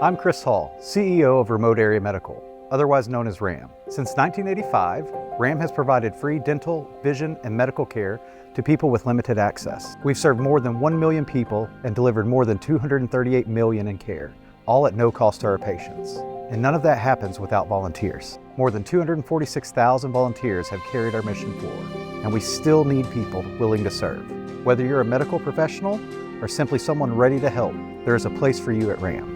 I'm Chris Hall, CEO of Remote Area Medical, otherwise known as RAM. Since 1985, RAM has provided free dental, vision, and medical care to people with limited access. We've served more than 1 million people and delivered more than $238 million in care, all at no cost to our patients. And none of that happens without volunteers. More than 246,000 volunteers have carried our mission forward, and we still need people willing to serve. Whether you're a medical professional or simply someone ready to help, there is a place for you at RAM.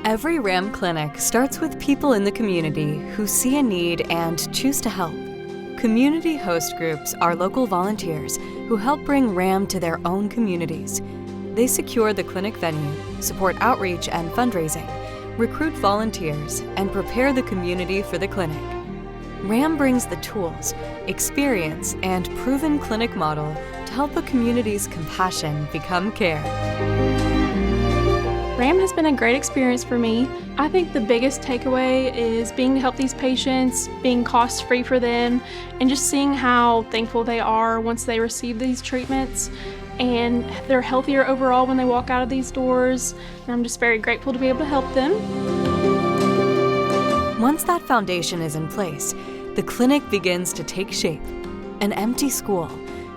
Every RAM clinic starts with people in the community who see a need and choose to help. Community host groups are local volunteers who help bring RAM to their own communities. They secure the clinic venue, support outreach and fundraising, recruit volunteers, and prepare the community for the clinic. RAM brings the tools, experience, and proven clinic model to help a community's compassion become care. RAM has been a great experience for me. I think the biggest takeaway is being to help these patients, being cost-free for them, and just seeing how thankful they are once they receive these treatments. And they're healthier overall when they walk out of these doors. And I'm just very grateful to be able to help them. Once that foundation is in place, the clinic begins to take shape. An empty school,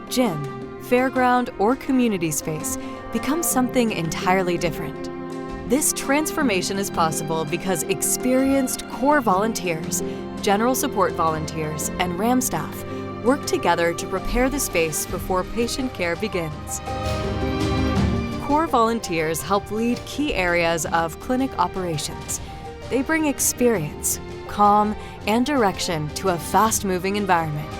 gym, fairground, or community space becomes something entirely different. This transformation is possible because experienced core volunteers, general support volunteers, and RAM staff work together to prepare the space before patient care begins. Core volunteers help lead key areas of clinic operations. They bring experience, calm, and direction to a fast-moving environment.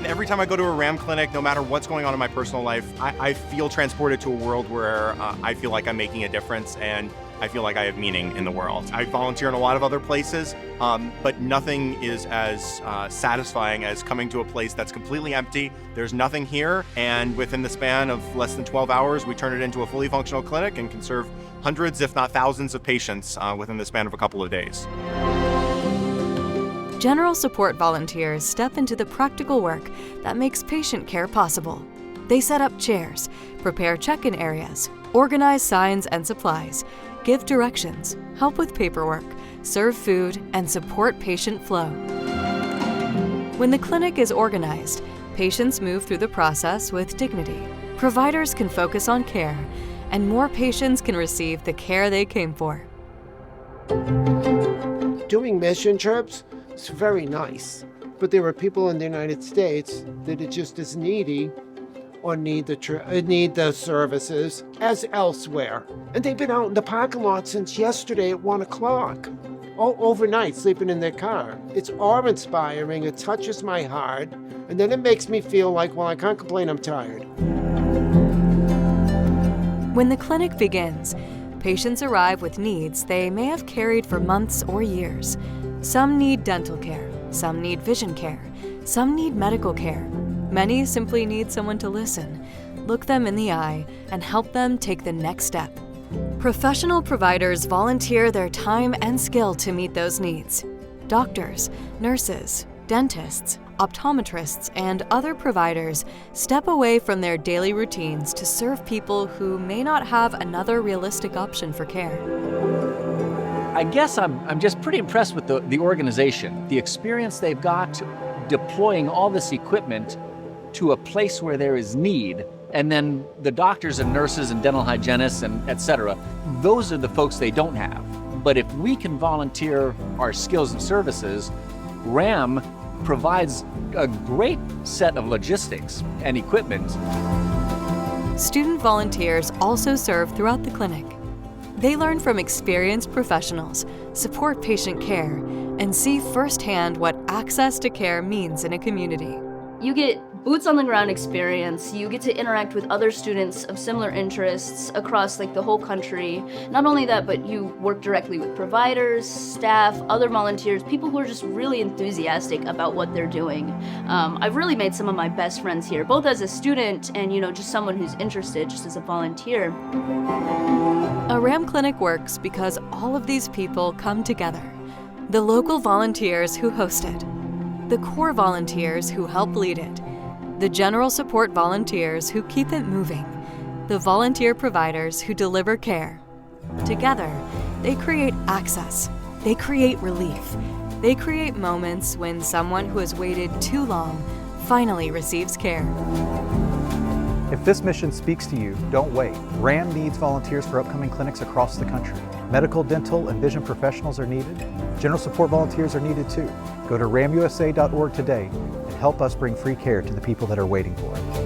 Every time I go to a RAM clinic, no matter what's going on in my personal life, I feel transported to a world where I feel like I'm making a difference and I feel like I have meaning in the world. I volunteer in a lot of other places, but nothing is as satisfying as coming to a place that's completely empty. There's nothing here, and within the span of less than 12 hours, we turn it into a fully functional clinic and can serve hundreds, if not thousands, of patients within the span of a couple of days. General support volunteers step into the practical work that makes patient care possible. They set up chairs, prepare check-in areas, organize signs and supplies, give directions, help with paperwork, serve food, and support patient flow. When the clinic is organized, patients move through the process with dignity. Providers can focus on care, and more patients can receive the care they came for. Doing mission trips is very nice, but there are people in the United States that are just as needy or need the services as elsewhere. And they've been out in the parking lot since yesterday at 1 o'clock, all overnight, sleeping in their car. It's awe-inspiring, it touches my heart, and then it makes me feel like, well, I can't complain, I'm tired. When the clinic begins, patients arrive with needs they may have carried for months or years. Some need dental care, some need vision care, some need medical care. Many simply need someone to listen, look them in the eye, and help them take the next step. Professional providers volunteer their time and skill to meet those needs. Doctors, nurses, dentists, optometrists, and other providers step away from their daily routines to serve people who may not have another realistic option for care. I guess I'm just pretty impressed with the organization, the experience they've got deploying all this equipment to a place where there is need, and then the doctors and nurses and dental hygienists and et cetera, those are the folks they don't have. But if we can volunteer our skills and services, RAM provides a great set of logistics and equipment. Student volunteers also serve throughout the clinic. They learn from experienced professionals, support patient care, and see firsthand what access to care means in a community. You get boots on the ground experience, you get to interact with other students of similar interests across the whole country. Not only that, but you work directly with providers, staff, other volunteers, people who are just really enthusiastic about what they're doing. I've really made some of my best friends here, both as a student and just someone who's interested just as a volunteer. A RAM clinic works because all of these people come together. The local volunteers who host it, the core volunteers who help lead it, the general support volunteers who keep it moving, the volunteer providers who deliver care. Together, they create access, they create relief, they create moments when someone who has waited too long finally receives care. If this mission speaks to you, don't wait. RAM needs volunteers for upcoming clinics across the country. Medical, dental, and vision professionals are needed. General support volunteers are needed too. Go to ramusa.org today and help us bring free care to the people that are waiting for it.